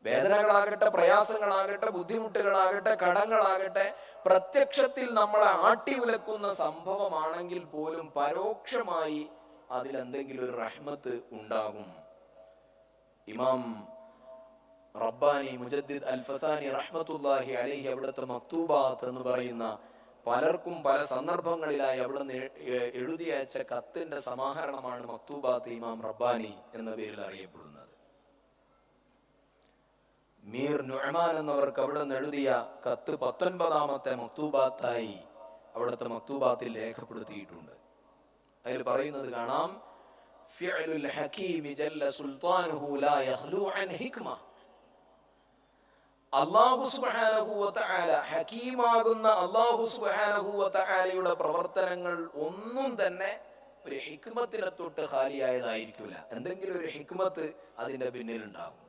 വേദനകളാകട്ടെ, പ്രയാസങ്ങളാകട്ടെ, ബുദ്ധിമുട്ടുകളാകട്ടെ, കടങ്ങളാകട്ടെ, പ്രത്യക്ഷത്തിൽ നമ്മളെ ആട്ടി ഉലക്കുന്ന സംഭവമാണെങ്കിൽ പോലും പരോക്ഷമായി അതിലെന്തെങ്കിലും ഒരു റഹ്മത്ത് ഉണ്ടാകും. ഇമാം റബ്ബാനി മുജദ്ദിദ് അൽ ഫസാനി റഹ്മത്തുള്ളാഹി അലൈഹി അവിടുത്തെ മക്തൂബാത്ത് എന്ന് പറയുന്ന പലർക്കും പല സന്ദർഭങ്ങളിലായി അവിടെ എഴുതി അയച്ച കത്തിന്റെ സമാഹരണമാണ് മക്തൂബാത്ത് ഇമാം റബ്ബാനി എന്ന പേരിൽ അറിയപ്പെടുന്നത്. മീർ നുഅ്മാൻ എന്നവർക്ക് അവിടെ നിന്ന് എഴുതിയ കത്ത് 19ാമത്തെ മക്തൂബാത്തായി അവിടുത്തെ മക്തൂബാത്തിൽ രേഖപ്പെടുത്തിയിട്ടുണ്ട്. അതിൽ പറയുന്നത് കാണാം, ഫിഅലുൽ ഹകീമി ജല്ല സുൽത്താനുഹു ലാ യഖ്ലു അൻ ഹിക്മ. അല്ലാഹു സുബ്ഹാനഹു വ തആല, ഹകീമാകുന്ന അല്ലാഹു സുബ്ഹാനഹു വ തആലയുടെ പ്രവർത്തനങ്ങൾ ഒന്നും തന്നെ ഒരു ഹിക്മത്തിനെ തൊട്ട് ഖാലിയായതായിരിക്കില്ല. എന്തെങ്കിലും ഒരു ഹിക്മത്ത് അതിന്റെ പിന്നിൽ ഉണ്ടാകും.